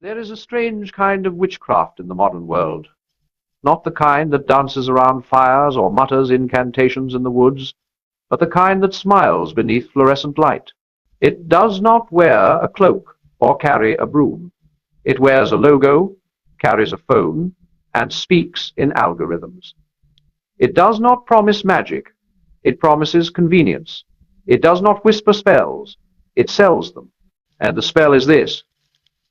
There is a strange kind of witchcraft in the modern world, not the kind that dances around fires or mutters incantations in the woods, but the kind that smiles beneath fluorescent light. It does not wear a cloak or carry a broom. It wears a logo, carries a phone, and speaks in algorithms. It does not promise magic. It promises convenience. It does not whisper spells. It sells them. And the spell is this: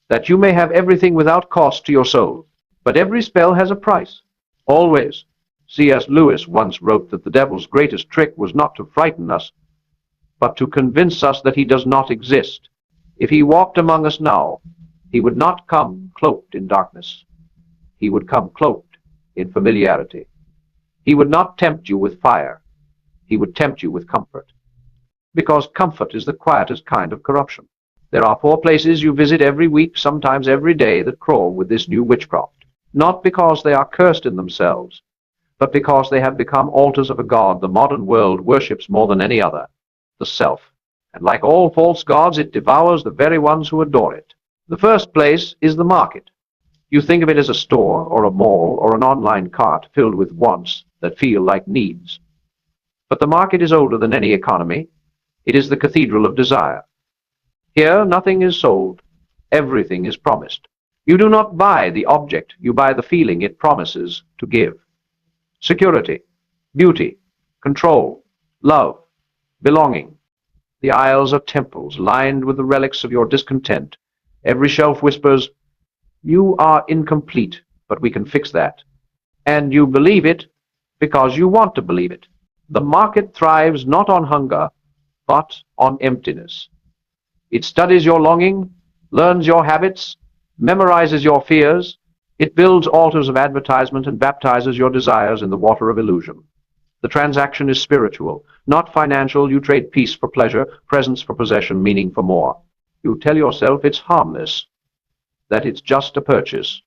that you may have everything without cost to your soul. But every spell has a price. Always. C.S. Lewis once wrote that the devil's greatest trick was not to frighten us, but to convince us that he does not exist. If he walked among us now, he would not come cloaked in darkness. He would come cloaked in familiarity. He would not tempt you with fire. He would tempt you with comfort. Because comfort is the quietest kind of corruption. There are poor places you visit every week, sometimes every day, that crawl with this new witchcraft. Not because they are cursed in themselves, but because they have become altars of a god the modern world worships more than any other, the self. And like all false gods, it devours the very ones who adore it. The first place is the market. You think of it as a store or a mall or an online cart filled with wants that feel like needs. But the market is older than any economy. It is the cathedral of desire. Here nothing is sold. Everything is promised. You do not buy the object, you buy the feeling it promises to give. Security, beauty, control, love, belonging. The aisles are temples lined with the relics of your discontent. Every shelf whispers, "You are incomplete, but we can fix that." And you believe it because you want to believe it. The market thrives not on hunger, but on emptiness. It studies your longing, learns your habits, memorizes your fears. It builds altars of advertisement and baptizes your desires in the water of illusion. The transaction is spiritual, not financial. You trade peace for pleasure, presence for possession, meaning for more. You tell yourself it's harmless, that it's just a purchase.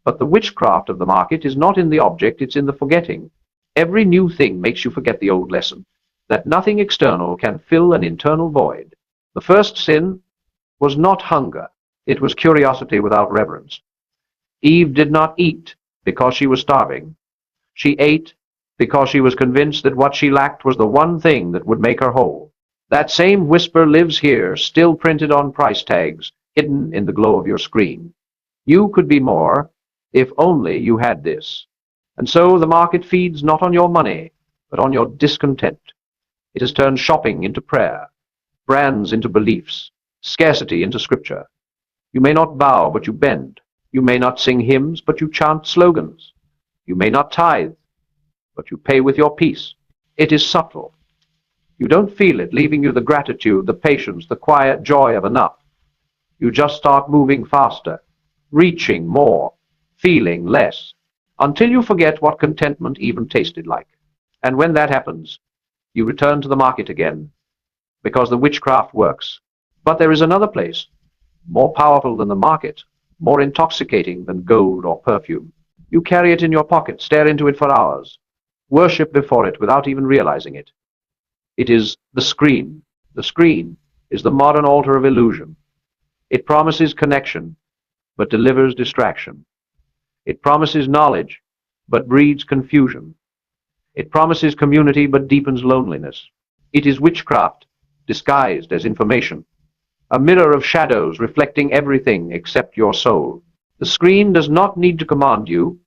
But the witchcraft of the market is not in the object, it's in the forgetting. Every new thing makes you forget the old lesson, that nothing external can fill an internal void. The first sin was not hunger, it was curiosity without reverence. Eve did not eat because she was starving. She ate because she was convinced that what she lacked was the one thing that would make her whole. That same whisper lives here, still printed on price tags, hidden in the glow of your screen. You could be more if only you had this. And so the market feeds not on your money, but on your discontent. It has turned shopping into prayer, brands into beliefs, scarcity into scripture. You may not bow, but you bend. You may not sing hymns, but you chant slogans. You may not tithe, but you pay with your peace. It is subtle. You don't feel it, leaving you the gratitude, the patience, the quiet joy of enough. You just start moving faster, reaching more, feeling less, until you forget what contentment even tasted like. And when that happens, you return to the market again, because the witchcraft works. But there is another place, more powerful than the market, more intoxicating than gold or perfume. You carry it in your pocket, stare into it for hours, worship before it without even realizing it. It is the screen. The screen is the modern altar of illusion. It promises connection, but delivers distraction. It promises knowledge, but breeds confusion. It promises community, but deepens loneliness. It is witchcraft, disguised as information. A mirror of shadows reflecting everything except your soul. The screen does not need to command you.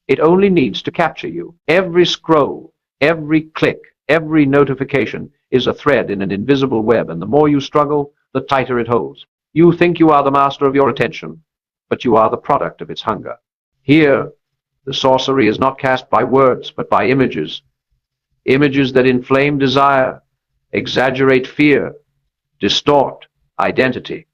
It only needs to capture you. Every scroll, every click, every notification is a thread in an invisible web, and the more you struggle, the tighter it holds. You think you are the master of your attention, but you are the product of its hunger. Here, the sorcery is not cast by words, but by images. Images that inflame desire, exaggerate fear, distort identity.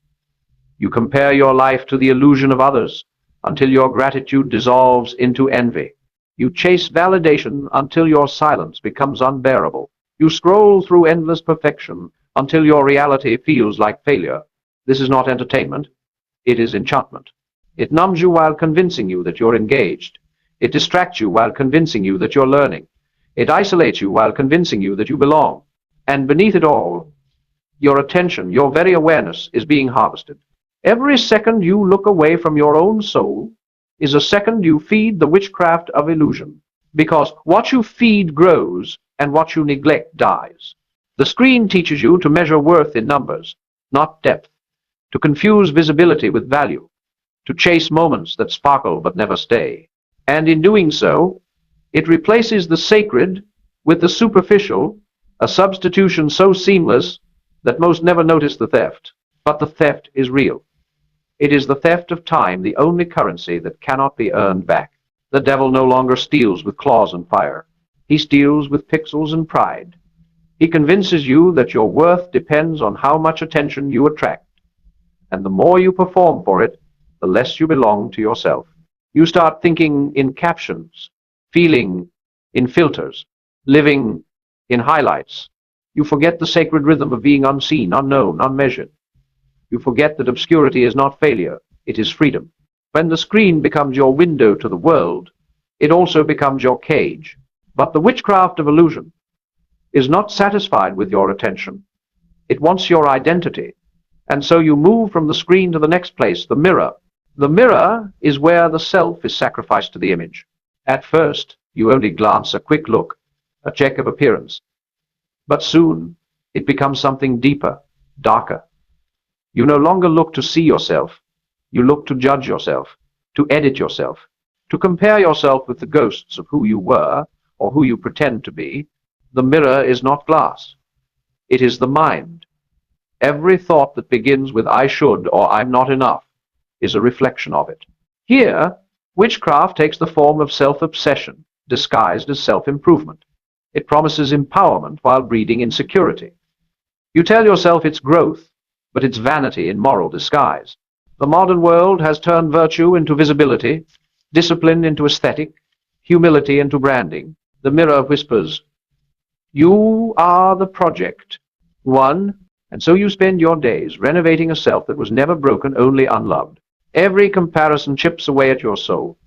You compare your life to the illusion of others until your gratitude dissolves into envy. You chase validation until your silence becomes unbearable. You scroll through endless perfection until your reality feels like failure. This is not entertainment. It is enchantment. It numbs you while convincing you that you're engaged. It distracts you while convincing you that you're learning. It isolates you while convincing you that you belong. And beneath it all, your attention, your very awareness, is being harvested. Every second you look away from your own soul is a second you feed the witchcraft of illusion, because what you feed grows and what you neglect dies. The screen teaches you to measure worth in numbers, not depth, to confuse visibility with value, to chase moments that sparkle but never stay. And in doing so, it replaces the sacred with the superficial, a substitution so seamless that most never notice the theft. But the theft is real. It is the theft of time, the only currency that cannot be earned back. The devil no longer steals with claws and fire. He steals with pixels and pride. He convinces you that your worth depends on how much attention you attract. And the more you perform for it, the less you belong to yourself. You start thinking in captions, feeling in filters, living in highlights. You forget the sacred rhythm of being unseen, unknown, unmeasured. You forget that obscurity is not failure, it is freedom. When the screen becomes your window to the world, it also becomes your cage. But the witchcraft of illusion is not satisfied with your attention. It wants your identity. And so you move from the screen to the next place, the mirror. The mirror is where the self is sacrificed to the image. At first, you only glance, a quick look, a check of appearance. But soon, it becomes something deeper, darker. You no longer look to see yourself. You look to judge yourself, to edit yourself, to compare yourself with the ghosts of who you were or who you pretend to be. The mirror is not glass. It is the mind. Every thought that begins with I should or I'm not enough is a reflection of it. Here, witchcraft takes the form of self-obsession, disguised as self-improvement. It promises empowerment while breeding insecurity. You tell yourself it's growth, but it's vanity in moral disguise. The modern world has turned virtue into visibility, discipline into aesthetic, humility into branding. The mirror whispers, "You are the project, one," and so you spend your days renovating a self that was never broken, only unloved. Every comparison chips away at your soul.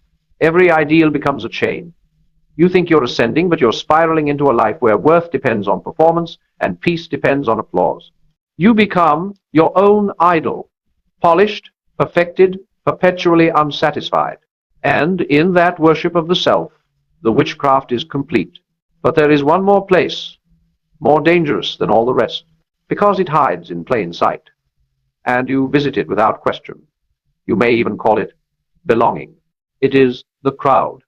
Every ideal becomes a chain. You think you're ascending, but you're spiraling into a life where worth depends on performance and peace depends on applause. You become your own idol, polished, perfected, perpetually unsatisfied. And in that worship of the self, the witchcraft is complete. But there is one more place, more dangerous than all the rest, because it hides in plain sight, and you visit it without question. You may even call it belonging. It is the crowd.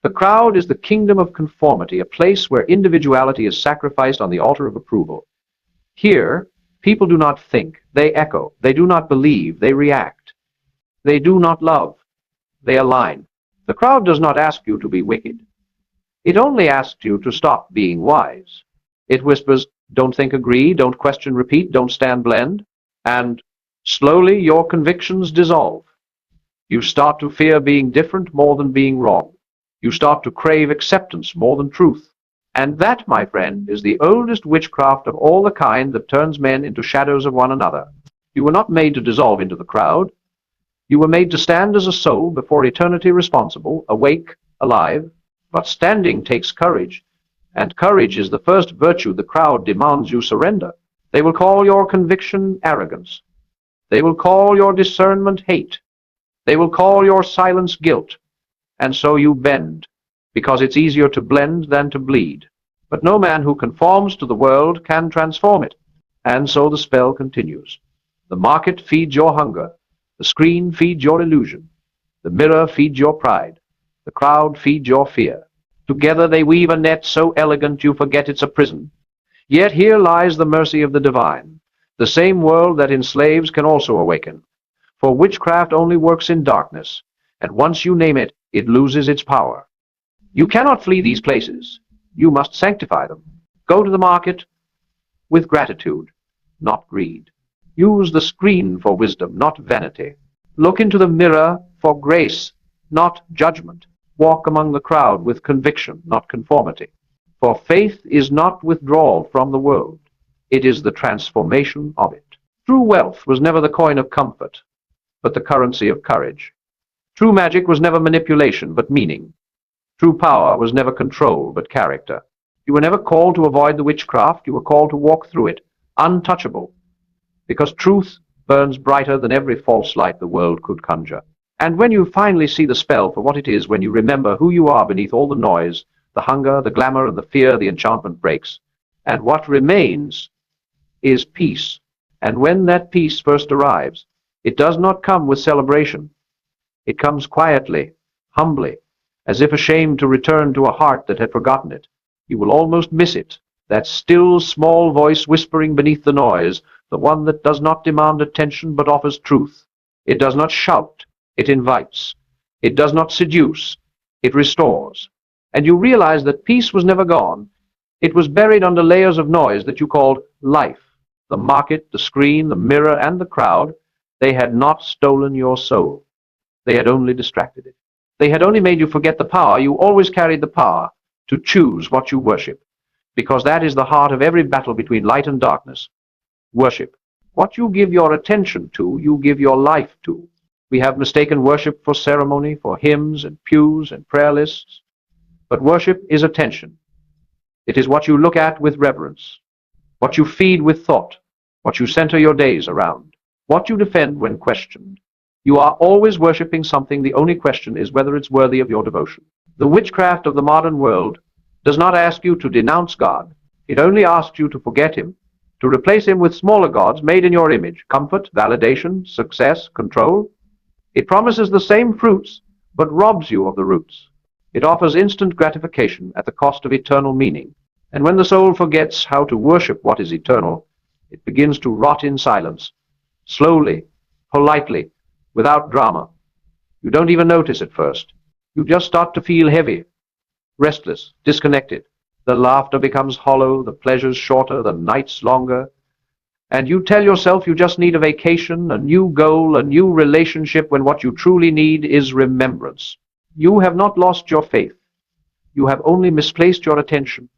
The crowd is the kingdom of conformity, a place where individuality is sacrificed on the altar of approval. Here, people do not think, they echo. They do not believe, they react. They do not love, they align. The crowd does not ask you to be wicked. It only asks you to stop being wise. It whispers, don't think, agree, don't question, repeat, don't stand, blend. And slowly your convictions dissolve. You start to fear being different more than being wrong. You start to crave acceptance more than truth. And that, my friend, is the oldest witchcraft of all the kind that turns men into shadows of one another. You were not made to dissolve into the crowd. You were made to stand as a soul before eternity, responsible, awake, alive. But standing takes courage, and courage is the first virtue the crowd demands you surrender. They will call your conviction arrogance. They will call your discernment hate. They will call your silence guilt. And so you bend, because it's easier to blend than to bleed. But no man who conforms to the world can transform it. And so the spell continues. The market feeds your hunger. The screen feeds your illusion. The mirror feeds your pride. The crowd feeds your fear. Together they weave a net so elegant you forget it's a prison. Yet here lies the mercy of the divine. The same world that enslaves can also awaken. For witchcraft only works in darkness, and once you name it, it loses its power. You cannot flee these places. You must sanctify them. Go to the market with gratitude, not greed. Use the screen for wisdom, not vanity. Look into the mirror for grace, not judgment. Walk among the crowd with conviction, not conformity. For faith is not withdrawal from the world. It is the transformation of it. True wealth was never the coin of comfort, but the currency of courage. True magic was never manipulation, but meaning. True power was never control, but character. You were never called to avoid the witchcraft. You were called to walk through it, untouchable, because truth burns brighter than every false light the world could conjure. And when you finally see the spell for what it is, when you remember who you are beneath all the noise, the hunger, the glamour, and the fear, the enchantment breaks. And what remains is peace. And when that peace first arrives, it does not come with celebration. It comes quietly, humbly, as if ashamed to return to a heart that had forgotten it. You will almost miss it, that still, small voice whispering beneath the noise, the one that does not demand attention but offers truth. It does not shout, it invites. It does not seduce, it restores. And you realize that peace was never gone. It was buried under layers of noise that you called life. The market, the screen, the mirror, and the crowd, they had not stolen your soul. They had only distracted it. They had only made you forget the power. You always carried the power to choose what you worship, because that is the heart of every battle between light and darkness. Worship. What you give your attention to, you give your life to. We have mistaken worship for ceremony, for hymns and pews and prayer lists. But worship is attention. It is what you look at with reverence, what you feed with thought, what you center your days around, what you defend when questioned. You are always worshiping something. The only question is whether it's worthy of your devotion. The witchcraft of the modern world does not ask you to denounce God. It only asks you to forget him, to replace him with smaller gods made in your image, comfort, validation, success, control. It promises the same fruits, but robs you of the roots. It offers instant gratification at the cost of eternal meaning. And when the soul forgets how to worship what is eternal, it begins to rot in silence, slowly, politely, without drama. You don't even notice at first. You just start to feel heavy, restless, disconnected. The laughter becomes hollow, the pleasures shorter, the nights longer. And you tell yourself you just need a vacation, a new goal, a new relationship, when what you truly need is remembrance. You have not lost your faith. You have only misplaced your attention.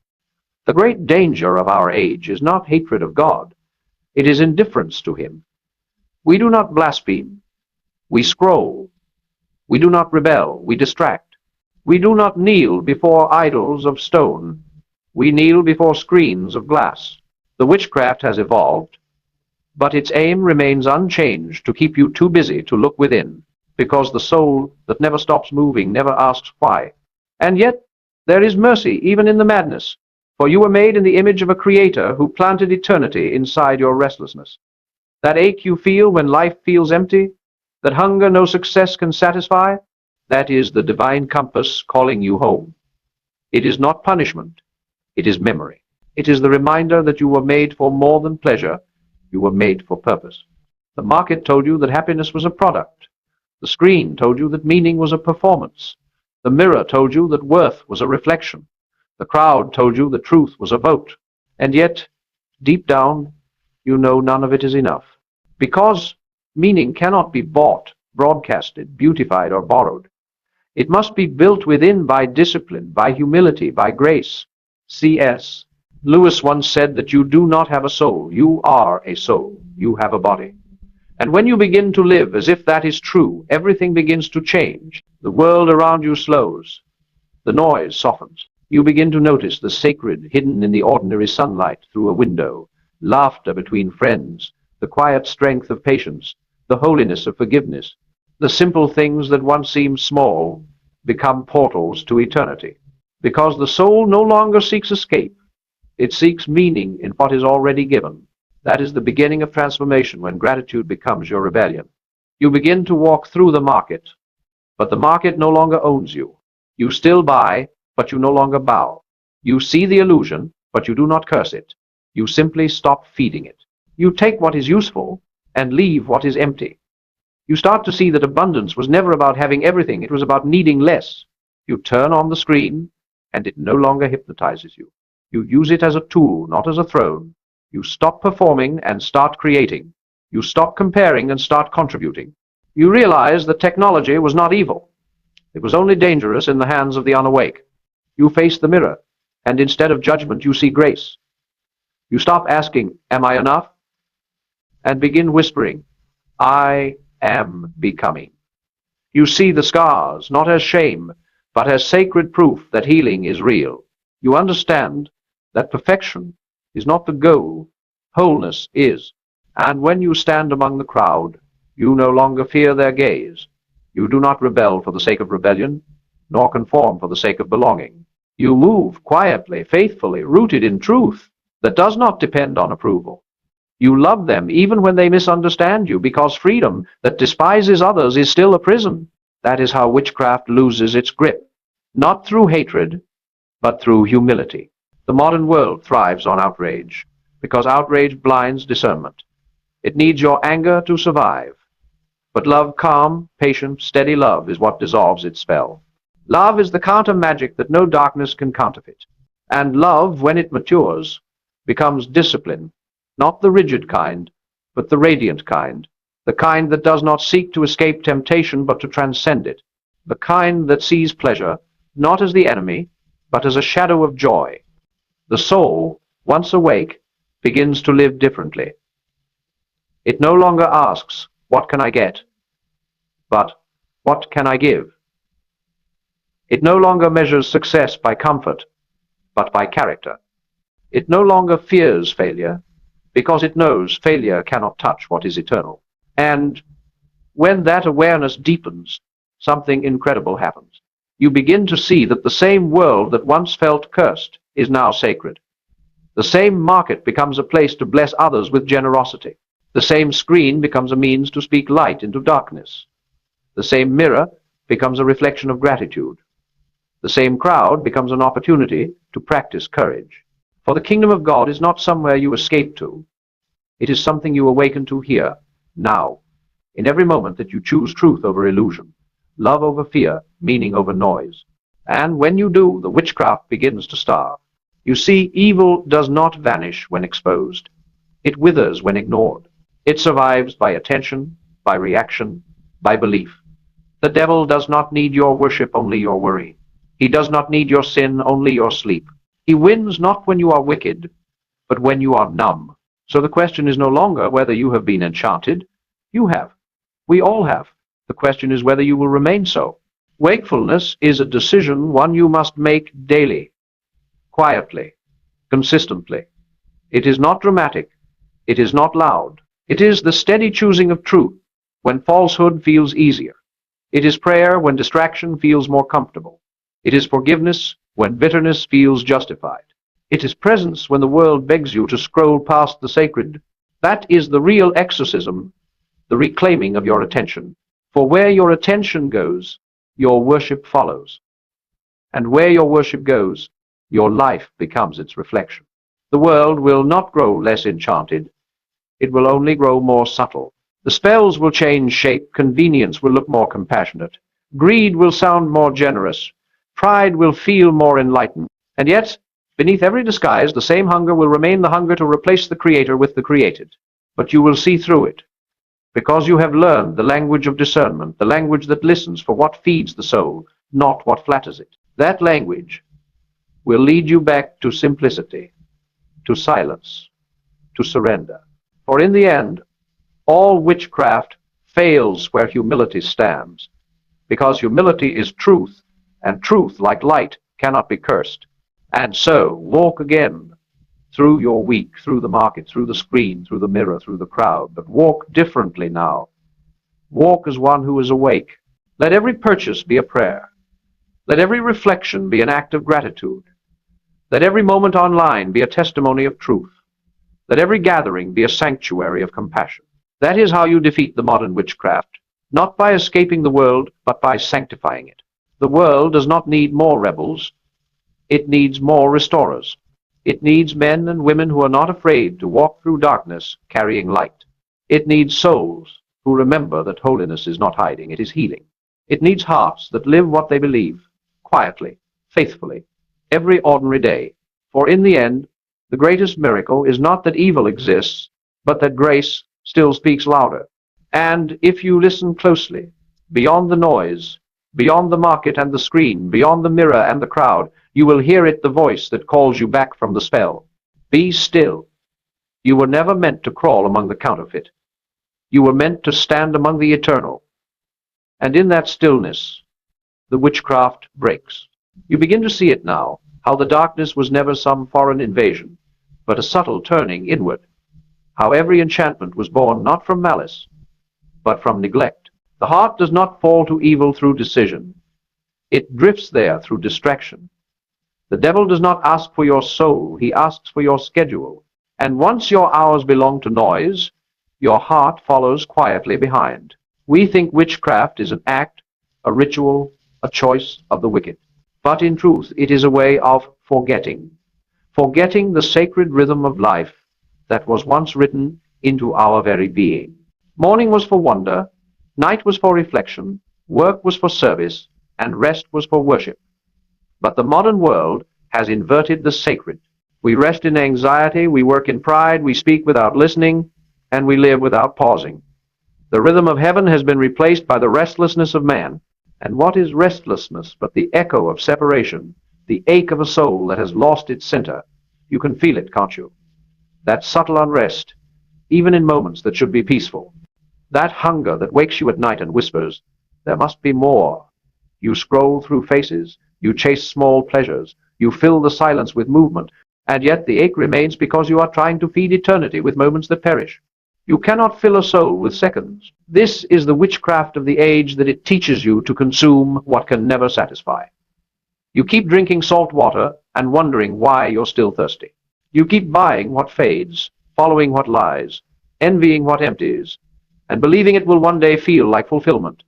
The great danger of our age is not hatred of God. It is indifference to him. We do not blaspheme. We scroll. We do not rebel. We distract. We do not kneel before idols of stone. We kneel before screens of glass. The witchcraft has evolved, but its aim remains unchanged, to keep you too busy to look within, because the soul that never stops moving never asks why. And yet there is mercy even in the madness, for you were made in the image of a Creator who planted eternity inside your restlessness. That ache you feel when life feels empty, that hunger no success can satisfy, that is the divine compass calling you home. It is not punishment, it is memory. It is the reminder that you were made for more than pleasure, you were made for purpose. The market told you that happiness was a product. The screen told you that meaning was a performance. The mirror told you that worth was a reflection. The crowd told you that truth was a vote. And yet, deep down, you know none of it is enough. Because meaning cannot be bought, broadcasted, beautified, or borrowed. It must be built within by discipline, by humility, by grace. C.S. Lewis once said that you do not have a soul. You are a soul. You have a body. And when you begin to live as if that is true, everything begins to change. The world around you slows. The noise softens. You begin to notice the sacred hidden in the ordinary sunlight through a window, laughter between friends, the quiet strength of patience, the holiness of forgiveness. The simple things that once seemed small become portals to eternity. Because the soul no longer seeks escape. It seeks meaning in what is already given. That is the beginning of transformation, when gratitude becomes your rebellion. You begin to walk through the market, but the market no longer owns you. You still buy, but you no longer bow. You see the illusion, but you do not curse it. You simply stop feeding it. You take what is useful and leave what is empty. You start to see that abundance was never about having everything. It was about needing less. You turn on the screen, and it no longer hypnotizes you. You use it as a tool, not as a throne. You stop performing and start creating. You stop comparing and start contributing. You realize that technology was not evil. It was only dangerous in the hands of the unawake. You face the mirror, and instead of judgment, you see grace. You stop asking, "Am I enough?" and begin whispering, "I am becoming." You see the scars, not as shame, but as sacred proof that healing is real. You understand that perfection is not the goal, wholeness is. And when you stand among the crowd, you no longer fear their gaze. You do not rebel for the sake of rebellion, nor conform for the sake of belonging. You move quietly, faithfully, rooted in truth that does not depend on approval. You love them even when they misunderstand you, because freedom that despises others is still a prison. That is how witchcraft loses its grip, not through hatred, but through humility. The modern world thrives on outrage, because outrage blinds discernment. It needs your anger to survive. But love, calm, patient, steady love is what dissolves its spell. Love is the counter magic that no darkness can counterfeit. And love, when it matures, becomes discipline, not the rigid kind, but the radiant kind, the kind that does not seek to escape temptation but to transcend it, the kind that sees pleasure not as the enemy, but as a shadow of joy. The soul, once awake, begins to live differently. It no longer asks, "What can I get?" but "What can I give?" It no longer measures success by comfort, but by character. It no longer fears failure, because it knows failure cannot touch what is eternal. And when that awareness deepens, something incredible happens. You begin to see that the same world that once felt cursed is now sacred. The same market becomes a place to bless others with generosity. The same screen becomes a means to speak light into darkness. The same mirror becomes a reflection of gratitude. The same crowd becomes an opportunity to practice courage. For the kingdom of God is not somewhere you escape to. It is something you awaken to here, now, in every moment that you choose truth over illusion, love over fear, meaning over noise. And when you do, the witchcraft begins to starve. You see, evil does not vanish when exposed. It withers when ignored. It survives by attention, by reaction, by belief. The devil does not need your worship, only your worry. He does not need your sin, only your sleep. He wins not when you are wicked, but when you are numb. So the question is no longer whether you have been enchanted. You have. We all have. The question is whether you will remain so. Wakefulness is a decision, one you must make daily, quietly, consistently. It is not dramatic. It is not loud. It is the steady choosing of truth when falsehood feels easier. It is prayer when distraction feels more comfortable. It is forgiveness when bitterness feels justified. It is presence when the world begs you to scroll past the sacred. That is the real exorcism, the reclaiming of your attention. For where your attention goes, your worship follows. And where your worship goes, your life becomes its reflection. The world will not grow less enchanted. It will only grow more subtle. The spells will change shape. Convenience will look more compassionate. Greed will sound more generous. Pride will feel more enlightened. And yet, beneath every disguise, the same hunger will remain, the hunger to replace the Creator with the created. But you will see through it, because you have learned the language of discernment, the language that listens for what feeds the soul, not what flatters it. That language will lead you back to simplicity, to silence, to surrender. For in the end, all witchcraft fails where humility stands, because humility is truth, and truth, like light, cannot be cursed. And so, walk again through your week, through the market, through the screen, through the mirror, through the crowd, but walk differently now. Walk as one who is awake. Let every purchase be a prayer. Let every reflection be an act of gratitude. Let every moment online be a testimony of truth. Let every gathering be a sanctuary of compassion. That is how you defeat the modern witchcraft, not by escaping the world, but by sanctifying it. The world does not need more rebels. It needs more restorers. It needs men and women who are not afraid to walk through darkness carrying light. It needs souls who remember that holiness is not hiding, it is healing. It needs hearts that live what they believe, quietly, faithfully, every ordinary day. For in the end, the greatest miracle is not that evil exists, but that grace still speaks louder. And if you listen closely, beyond the noise, beyond the market and the screen, beyond the mirror and the crowd, you will hear it, the voice that calls you back from the spell. Be still. You were never meant to crawl among the counterfeit. You were meant to stand among the eternal. And in that stillness, the witchcraft breaks. You begin to see it now, how the darkness was never some foreign invasion, but a subtle turning inward. how every enchantment was born not from malice, but from neglect. The heart does not fall to evil through decision. It drifts there through distraction. The devil does not ask for your soul, he asks for your schedule. And once your hours belong to noise, your heart follows quietly behind. We think witchcraft is an act, a ritual, a choice of the wicked. But in truth, it is a way of forgetting. Forgetting the sacred rhythm of life that was once written into our very being. Morning was for wonder, night was for reflection, work was for service, and rest was for worship. But the modern world has inverted the sacred. We rest in anxiety, we work in pride, we speak without listening, and we live without pausing. The rhythm of heaven has been replaced by the restlessness of man. And what is restlessness but the echo of separation, the ache of a soul that has lost its center? You can feel it, can't you? That subtle unrest, even in moments that should be peaceful. That hunger that wakes you at night and whispers, there must be more. You scroll through faces, you chase small pleasures, you fill the silence with movement, and yet the ache remains because you are trying to feed eternity with moments that perish. You cannot fill a soul with seconds. This is the witchcraft of the age, that it teaches you to consume what can never satisfy. You keep drinking salt water and wondering why you're still thirsty. You keep buying what fades, following what lies, envying what empties, and believing it will one day feel like fulfillment.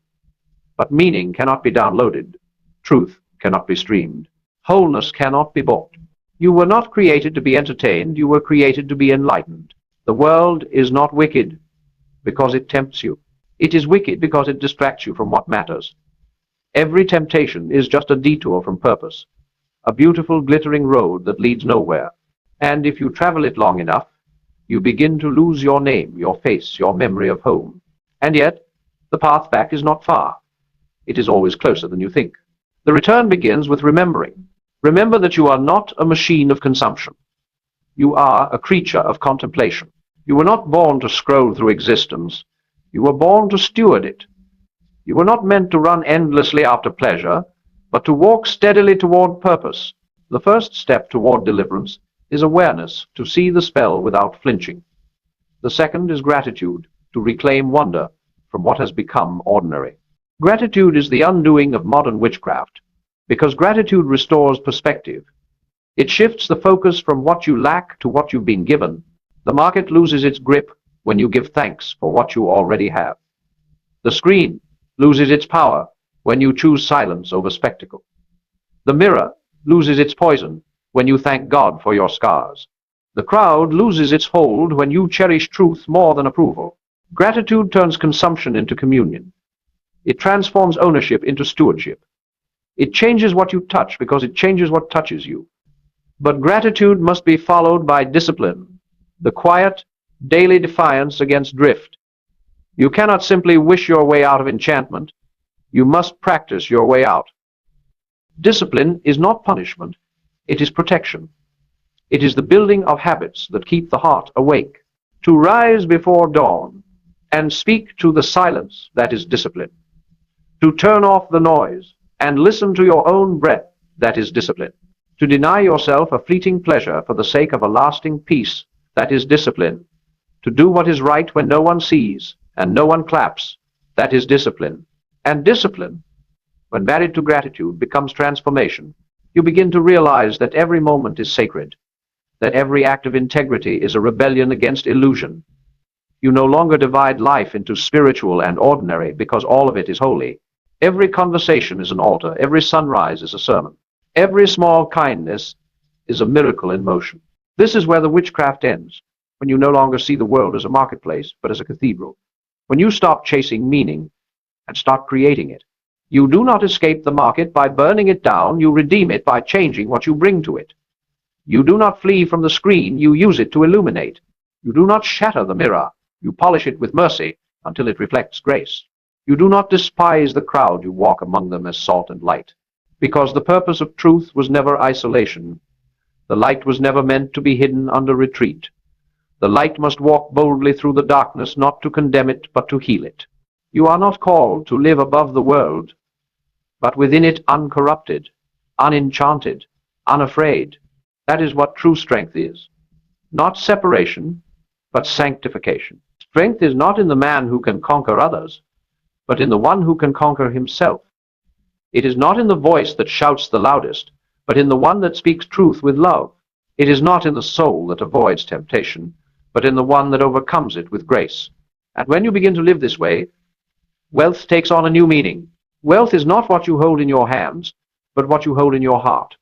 But meaning cannot be downloaded. Truth cannot be streamed. Wholeness cannot be bought. You were not created to be entertained, you were created to be enlightened. The world is not wicked because it tempts you. It is wicked because it distracts you from what matters. Every temptation is just a detour from purpose, a beautiful glittering road that leads nowhere. And if you travel it long enough, you begin to lose your name, your face, your memory of home. And yet, the path back is not far. It is always closer than you think. The return begins with remembering. Remember that you are not a machine of consumption. You are a creature of contemplation. You were not born to scroll through existence. You were born to steward it. You were not meant to run endlessly after pleasure, but to walk steadily toward purpose. The first step toward deliverance is awareness, to see the spell without flinching. The second is gratitude, to reclaim wonder from what has become ordinary. Gratitude is the undoing of modern witchcraft, because gratitude restores perspective. It shifts the focus from what you lack to what you've been given. The market loses its grip when you give thanks for what you already have. The screen loses its power when you choose silence over spectacle. The mirror loses its poison when you thank God for your scars. The crowd loses its hold when you cherish truth more than approval. Gratitude turns consumption into communion. It transforms ownership into stewardship. It changes what you touch because it changes what touches you. But gratitude must be followed by discipline, the quiet, daily defiance against drift. You cannot simply wish your way out of enchantment. You must practice your way out. Discipline is not punishment. It is protection. It is the building of habits that keep the heart awake. To rise before dawn and speak to the silence, that is discipline. To turn off the noise and listen to your own breath, that is discipline. To deny yourself a fleeting pleasure for the sake of a lasting peace, that is discipline. To do what is right when no one sees and no one claps, that is discipline. And discipline, when married to gratitude, becomes transformation. You begin to realize that every moment is sacred, that every act of integrity is a rebellion against illusion. You no longer divide life into spiritual and ordinary because all of it is holy. Every conversation is an altar, every sunrise is a sermon. Every small kindness is a miracle in motion. This is where the witchcraft ends, when you no longer see the world as a marketplace, but as a cathedral. When you stop chasing meaning and start creating it. You do not escape the market by burning it down, you redeem it by changing what you bring to it. You do not flee from the screen, you use it to illuminate. You do not shatter the mirror, you polish it with mercy until it reflects grace. You do not despise the crowd, you walk among them as salt and light. Because the purpose of truth was never isolation. The light was never meant to be hidden under retreat. The light must walk boldly through the darkness, not to condemn it, but to heal it. You are not called to live above the world, but within it uncorrupted, unenchanted, unafraid. That is what true strength is. Not separation, but sanctification. Strength is not in the man who can conquer others, but in the one who can conquer himself. It is not in the voice that shouts the loudest, but in the one that speaks truth with love. It is not in the soul that avoids temptation, but in the one that overcomes it with grace. And when you begin to live this way, wealth takes on a new meaning. Wealth is not what you hold in your hands, but what you hold in your heart.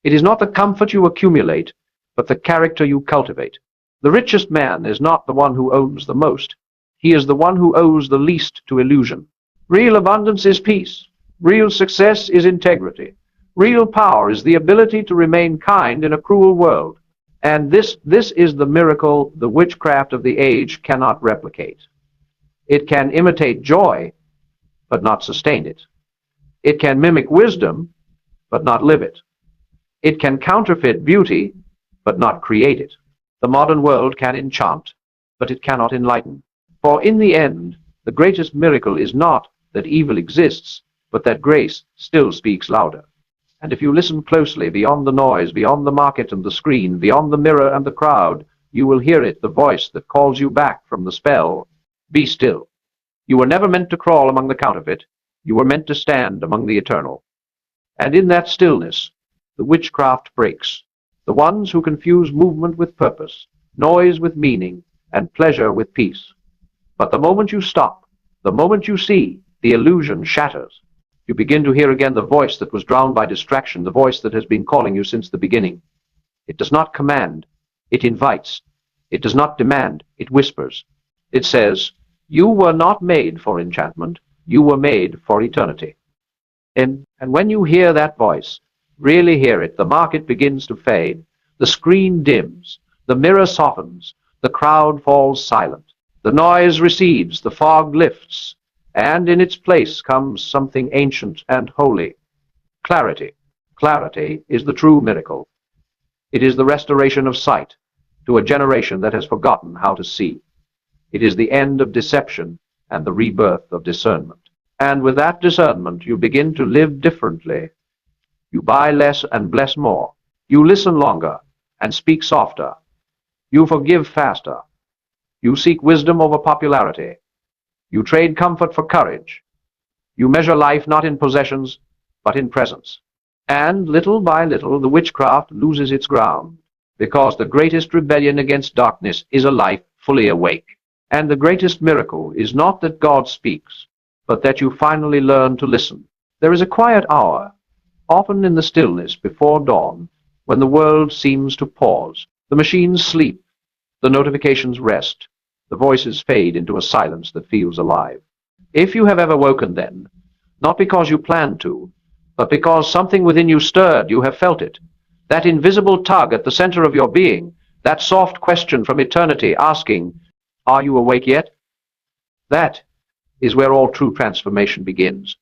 It is not the comfort you accumulate, but the character you cultivate. The richest man is not the one who owns the most. He is the one who owes the least to illusion. Real abundance is peace. Real success is integrity. Real power is the ability to remain kind in a cruel world. And this is the miracle the witchcraft of the age cannot replicate. It can imitate joy, but not sustain it. It can mimic wisdom, but not live it. It can counterfeit beauty, but not create it. The modern world can enchant, but it cannot enlighten. For in the end, the greatest miracle is not that evil exists, but that grace still speaks louder. And if you listen closely, beyond the noise, beyond the market and the screen, beyond the mirror and the crowd, you will hear it, the voice that calls you back from the spell. Be still. You were never meant to crawl among the counterfeit. You were meant to stand among the eternal. And in that stillness, the witchcraft breaks. The ones who confuse movement with purpose, noise with meaning, and pleasure with peace. But the moment you stop, the moment you see, the illusion shatters. You begin to hear again the voice that was drowned by distraction, the voice that has been calling you since the beginning. It does not command, it invites. It does not demand, it whispers. It says, you were not made for enchantment, you were made for eternity. And when you hear that voice, really hear it, the market begins to fade, the screen dims, the mirror softens, the crowd falls silent, the noise recedes, the fog lifts, and in its place comes something ancient and holy. Clarity. Clarity is the true miracle. It is the restoration of sight to a generation that has forgotten how to see. It is the end of deception and the rebirth of discernment. And with that discernment, you begin to live differently. You buy less and bless more. You listen longer and speak softer. You forgive faster. You seek wisdom over popularity. You trade comfort for courage. You measure life not in possessions, but in presence. And little by little, the witchcraft loses its ground, because the greatest rebellion against darkness is a life fully awake. And the greatest miracle is not that God speaks, but that you finally learn to listen. There is a quiet hour, often in the stillness before dawn, when the world seems to pause. The machines sleep, the notifications rest, the voices fade into a silence that feels alive. If you have ever woken then, not because you planned to, but because something within you stirred, you have felt it. That invisible tug at the center of your being, that soft question from eternity asking, are you awake yet? That is where all true transformation begins.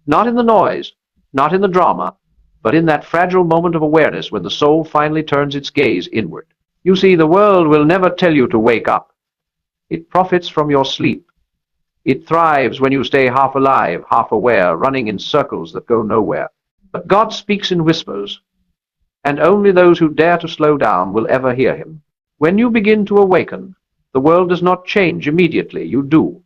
Not in the noise, not in the drama, but in that fragile moment of awareness when the soul finally turns its gaze inward. You see, the world will never tell you to wake up. It profits from your sleep. It thrives when you stay half alive, half aware, running in circles that go nowhere. But God speaks in whispers, and only those who dare to slow down will ever hear him. When you begin to awaken, the world does not change immediately, you do.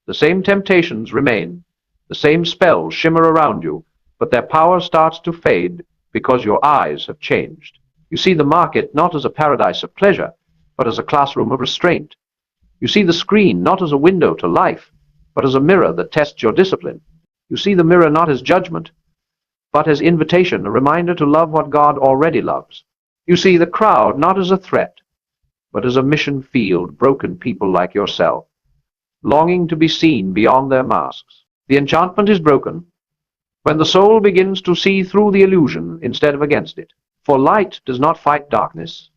The same temptations remain, the same spells shimmer around you, but their power starts to fade because your eyes have changed. You see the market not as a paradise of pleasure, but as a classroom of restraint. You see the screen not as a window to life, but as a mirror that tests your discipline. You see the mirror not as judgment, but as invitation, a reminder to love what God already loves. You see the crowd not as a threat, but as a mission field, broken people like yourself, longing to be seen beyond their masks. The enchantment is broken when the soul begins to see through the illusion instead of against it. For light does not fight darkness,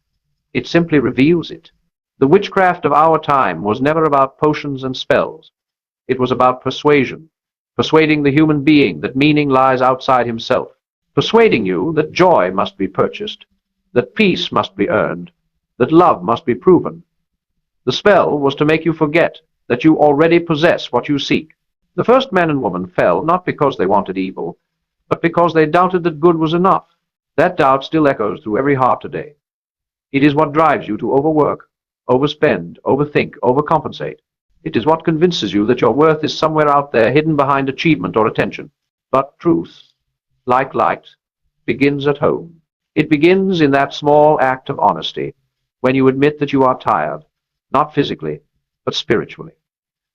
it simply reveals it. The witchcraft of our time was never about potions and spells. It was about persuasion, persuading the human being that meaning lies outside himself, persuading you that joy must be purchased, that peace must be earned, that love must be proven. The spell was to make you forget that you already possess what you seek. The first man and woman fell not because they wanted evil, but because they doubted that good was enough. That doubt still echoes through every heart today. It is what drives you to overwork, overspend, overthink, overcompensate. It is what convinces you that your worth is somewhere out there, hidden behind achievement or attention. But truth, like light, begins at home. It begins in that small act of honesty, when you admit that you are tired, not physically, but spiritually.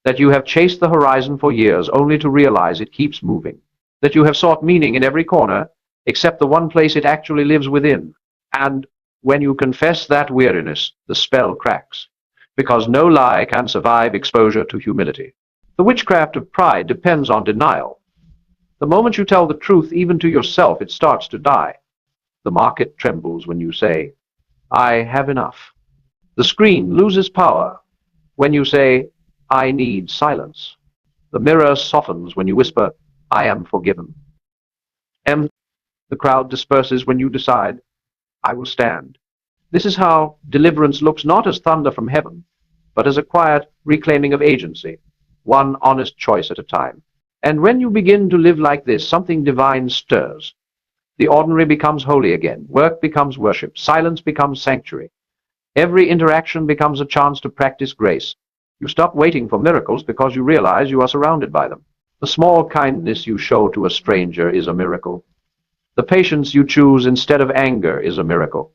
That you have chased the horizon for years only to realize it keeps moving. That you have sought meaning in every corner, except the one place it actually lives within. And when you confess that weariness, the spell cracks, because no lie can survive exposure to humility. The witchcraft of pride depends on denial. The moment you tell the truth even to yourself, it starts to die. The market trembles when you say, "I have enough." The screen loses power when you say, "I need silence." The mirror softens when you whisper, "I am forgiven." And the crowd disperses when you decide, "I will stand." This is how deliverance looks, not as thunder from heaven, but as a quiet reclaiming of agency, one honest choice at a time. And when you begin to live like this, something divine stirs. The ordinary becomes holy again. Work becomes worship. Silence becomes sanctuary. Every interaction becomes a chance to practice grace. You stop waiting for miracles because you realize you are surrounded by them. The small kindness you show to a stranger is a miracle. The patience you choose instead of anger is a miracle.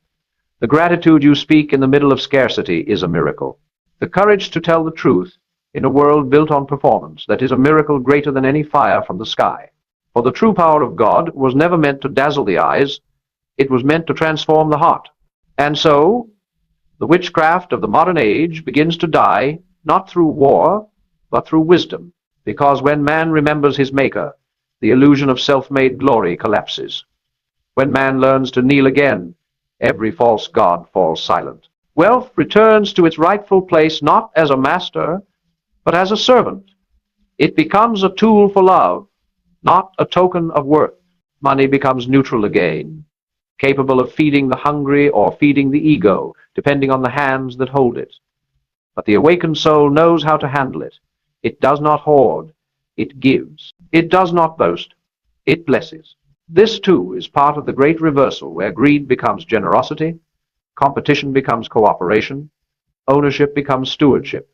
The gratitude you speak in the middle of scarcity is a miracle. The courage to tell the truth in a world built on performance, that is a miracle greater than any fire from the sky. For the true power of God was never meant to dazzle the eyes, it was meant to transform the heart. And so, the witchcraft of the modern age begins to die, not through war, but through wisdom, because when man remembers his Maker, the illusion of self-made glory collapses. When man learns to kneel again, every false god falls silent. Wealth returns to its rightful place not as a master, but as a servant. It becomes a tool for love, not a token of worth. Money becomes neutral again, capable of feeding the hungry or feeding the ego, depending on the hands that hold it. But the awakened soul knows how to handle it. It does not hoard, it gives. It does not boast, it blesses. This, too, is part of the great reversal where greed becomes generosity, competition becomes cooperation, ownership becomes stewardship.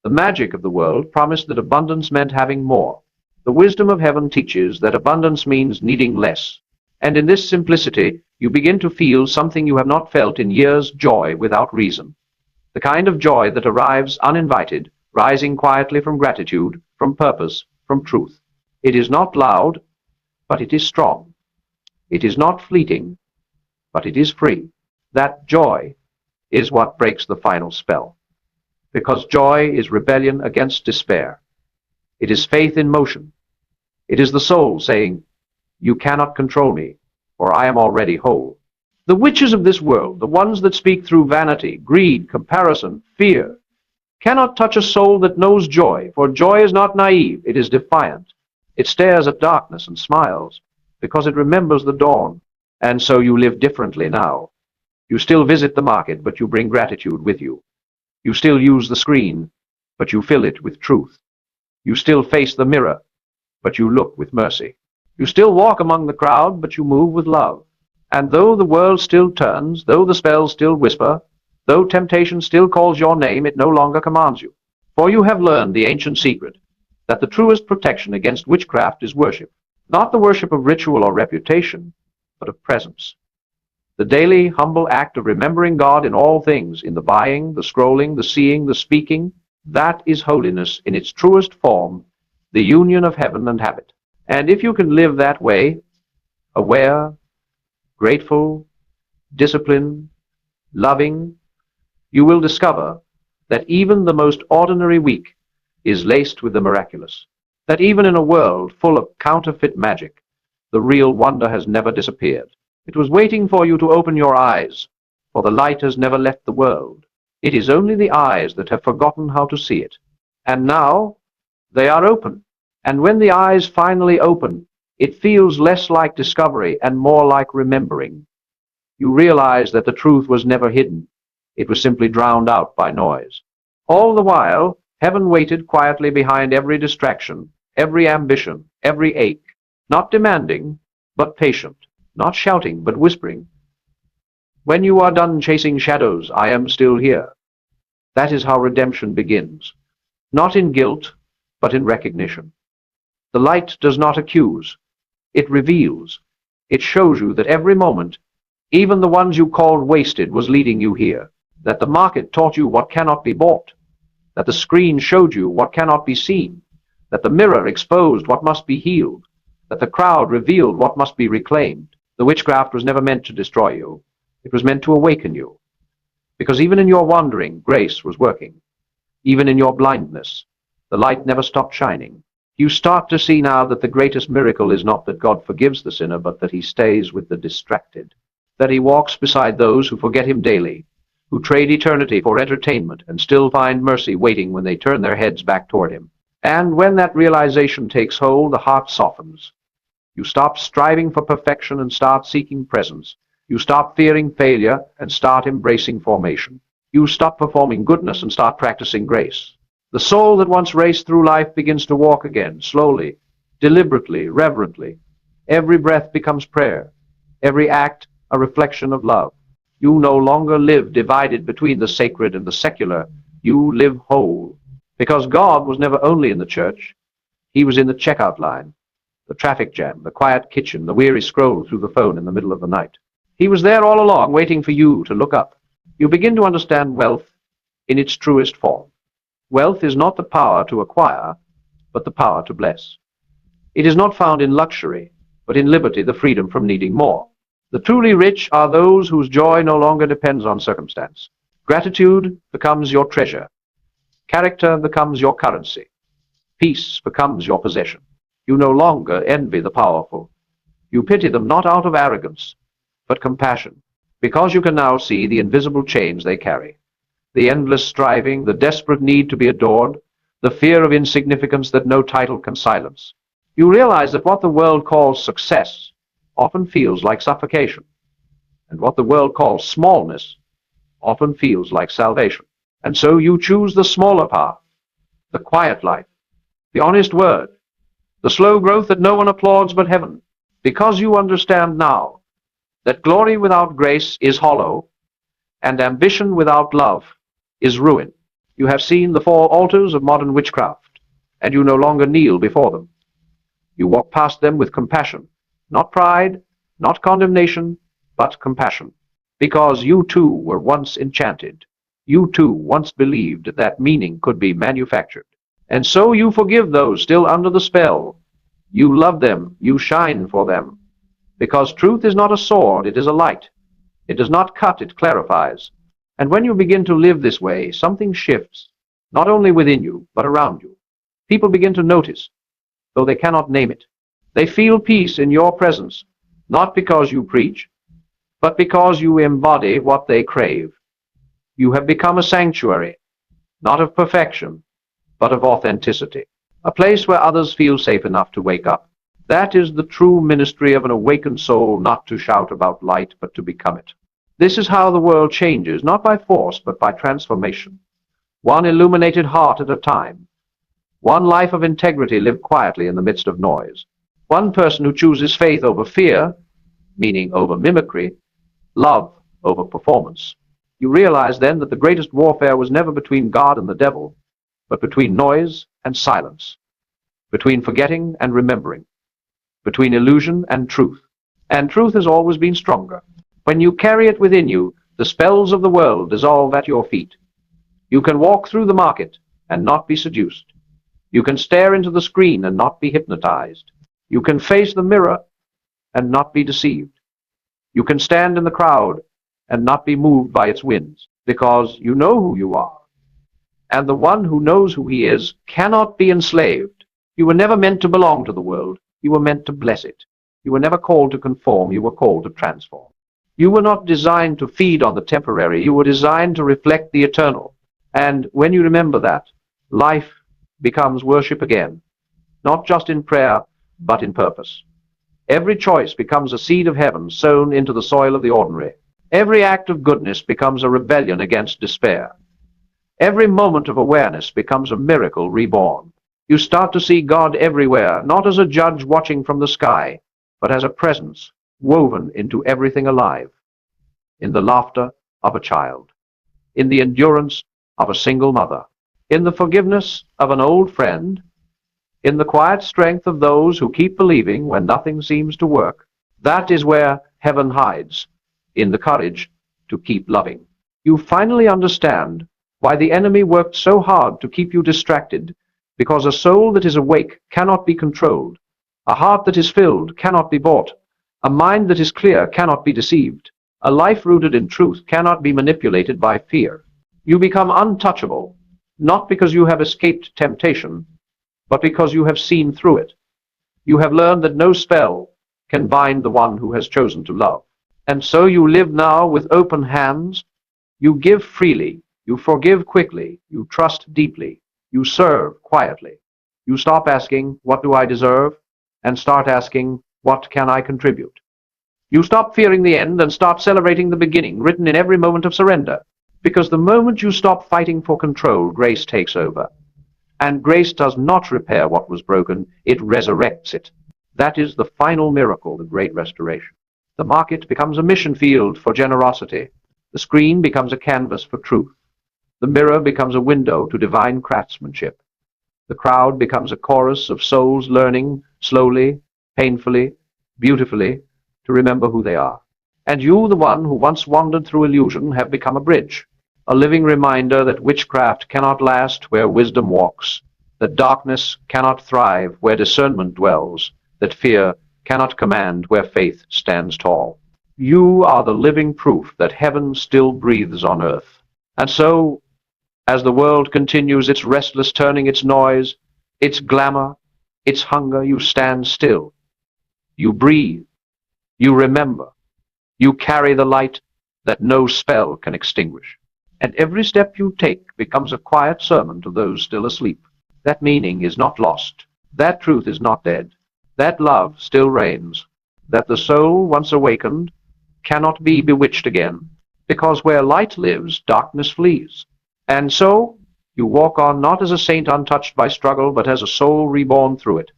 The magic of the world promised that abundance meant having more. The wisdom of heaven teaches that abundance means needing less. And in this simplicity, you begin to feel something you have not felt in years, joy without reason. The kind of joy that arrives uninvited, rising quietly from gratitude, from purpose, from truth. It is not loud, but it is strong. It is not fleeting, but it is free. That joy is what breaks the final spell. Because joy is rebellion against despair. It is faith in motion. It is the soul saying, "You cannot control me, for I am already whole." The witches of this world, the ones that speak through vanity, greed, comparison, fear, cannot touch a soul that knows joy, for joy is not naive, it is defiant. It stares at darkness and smiles, because it remembers the dawn. And so you live differently now. You still visit the market, but you bring gratitude with you. You still use the screen, but you fill it with truth. You still face the mirror, but you look with mercy. You still walk among the crowd, but you move with love. And though the world still turns, though the spells still whisper, though temptation still calls your name, it no longer commands you. For you have learned the ancient secret, that the truest protection against witchcraft is worship. Not the worship of ritual or reputation, but of presence. The daily, humble act of remembering God in all things, in the buying, the scrolling, the seeing, the speaking, that is holiness in its truest form, the union of heaven and habit. And if you can live that way, aware, grateful, disciplined, loving, you will discover that even the most ordinary week is laced with the miraculous. That even in a world full of counterfeit magic, the real wonder has never disappeared. It was waiting for you to open your eyes, for the light has never left the world. It is only the eyes that have forgotten how to see it. And now they are open. And when the eyes finally open, it feels less like discovery and more like remembering. You realize that the truth was never hidden. It was simply drowned out by noise. All the while, heaven waited quietly behind every distraction, every ambition, every ache, not demanding, but patient, not shouting, but whispering. When you are done chasing shadows, I am still here. That is how redemption begins, not in guilt, but in recognition. The light does not accuse, it reveals. It shows you that every moment, even the ones you called wasted, was leading you here, that the market taught you what cannot be bought, that the screen showed you what cannot be seen, that the mirror exposed what must be healed, that the crowd revealed what must be reclaimed. The witchcraft was never meant to destroy you. It was meant to awaken you. Because even in your wandering, grace was working. Even in your blindness, the light never stopped shining. You start to see now that the greatest miracle is not that God forgives the sinner, but that he stays with the distracted, that he walks beside those who forget him daily, who trade eternity for entertainment and still find mercy waiting when they turn their heads back toward him. And when that realization takes hold, the heart softens. You stop striving for perfection and start seeking presence. You stop fearing failure and start embracing formation. You stop performing goodness and start practicing grace. The soul that once raced through life begins to walk again, slowly, deliberately, reverently. Every breath becomes prayer, every act a reflection of love. You no longer live divided between the sacred and the secular. You live whole. Because God was never only in the church. He was in the checkout line, the traffic jam, the quiet kitchen, the weary scroll through the phone in the middle of the night. He was there all along, waiting for you to look up. You begin to understand wealth in its truest form. Wealth is not the power to acquire, but the power to bless. It is not found in luxury, but in liberty, the freedom from needing more. The truly rich are those whose joy no longer depends on circumstance. Gratitude becomes your treasure. Character becomes your currency. Peace becomes your possession. You no longer envy the powerful. You pity them not out of arrogance, but compassion, because you can now see the invisible chains they carry, the endless striving, the desperate need to be adored, the fear of insignificance that no title can silence. You realize that what the world calls success often feels like suffocation, and what the world calls smallness often feels like salvation. And so you choose the smaller path, the quiet life, the honest word, the slow growth that no one applauds but heaven, because you understand now that glory without grace is hollow, and ambition without love is ruin. You have seen the four altars of modern witchcraft, and you no longer kneel before them. You walk past them with compassion, not pride, not condemnation, but compassion, because you too were once enchanted. You too once believed that meaning could be manufactured. And so you forgive those still under the spell. You love them, you shine for them. Because truth is not a sword, it is a light. It does not cut, it clarifies. And when you begin to live this way, something shifts, not only within you, but around you. People begin to notice, though they cannot name it. They feel peace in your presence, not because you preach, but because you embody what they crave. You have become a sanctuary, not of perfection, but of authenticity. A place where others feel safe enough to wake up. That is the true ministry of an awakened soul, not to shout about light, but to become it. This is how the world changes, not by force, but by transformation. One illuminated heart at a time. One life of integrity lived quietly in the midst of noise. One person who chooses faith over fear, meaning over mimicry, love over performance. You realize then that the greatest warfare was never between God and the devil, but between noise and silence, between forgetting and remembering, between illusion and truth. And truth has always been stronger. When you carry it within you, the spells of the world dissolve at your feet. You can walk through the market and not be seduced. You can stare into the screen and not be hypnotized. You can face the mirror and not be deceived. You can stand in the crowd and not be moved by its winds, because you know who you are. And the one who knows who he is cannot be enslaved. You were never meant to belong to the world. You were meant to bless it. You were never called to conform. You were called to transform. You were not designed to feed on the temporary. You were designed to reflect the eternal. And when you remember that, life becomes worship again, not just in prayer, but in purpose. Every choice becomes a seed of heaven sown into the soil of the ordinary. Every act of goodness becomes a rebellion against despair. Every moment of awareness becomes a miracle reborn. You start to see God everywhere, not as a judge watching from the sky, but as a presence woven into everything alive, in the laughter of a child, in the endurance of a single mother, in the forgiveness of an old friend, in the quiet strength of those who keep believing when nothing seems to work. That is where heaven hides, in the courage to keep loving. You finally understand why the enemy worked so hard to keep you distracted, because a soul that is awake cannot be controlled, a heart that is filled cannot be bought, a mind that is clear cannot be deceived, a life rooted in truth cannot be manipulated by fear. You become untouchable, not because you have escaped temptation, but because you have seen through it. You have learned that no spell can bind the one who has chosen to love. And so you live now with open hands. You give freely, you forgive quickly, you trust deeply, you serve quietly. You stop asking, "What do I deserve?" and start asking, "What can I contribute?" You stop fearing the end and start celebrating the beginning, written in every moment of surrender. Because the moment you stop fighting for control, grace takes over. And grace does not repair what was broken, it resurrects it. That is the final miracle, the great restoration. The market becomes a mission field for generosity. The screen becomes a canvas for truth. The mirror becomes a window to divine craftsmanship. The crowd becomes a chorus of souls learning, slowly, painfully, beautifully, to remember who they are. And you, the one who once wandered through illusion, have become a bridge, a living reminder that witchcraft cannot last where wisdom walks, that darkness cannot thrive where discernment dwells, that fear cannot command where faith stands tall. You are the living proof that heaven still breathes on earth. And so, as the world continues its restless turning, its noise, its glamour, its hunger, you stand still. You breathe. You remember. You carry the light that no spell can extinguish. And every step you take becomes a quiet sermon to those still asleep. That meaning is not lost. That truth is not dead. That love still reigns. That the soul, once awakened, cannot be bewitched again. Because where light lives, darkness flees. And so, you walk on not as a saint untouched by struggle, but as a soul reborn through it.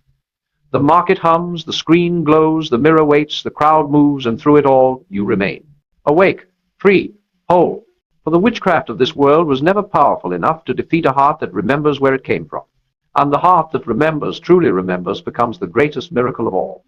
The market hums, the screen glows, the mirror waits, the crowd moves, and through it all, you remain. Awake, free, whole. For the witchcraft of this world was never powerful enough to defeat a heart that remembers where it came from. And the heart that remembers, truly remembers, becomes the greatest miracle of all.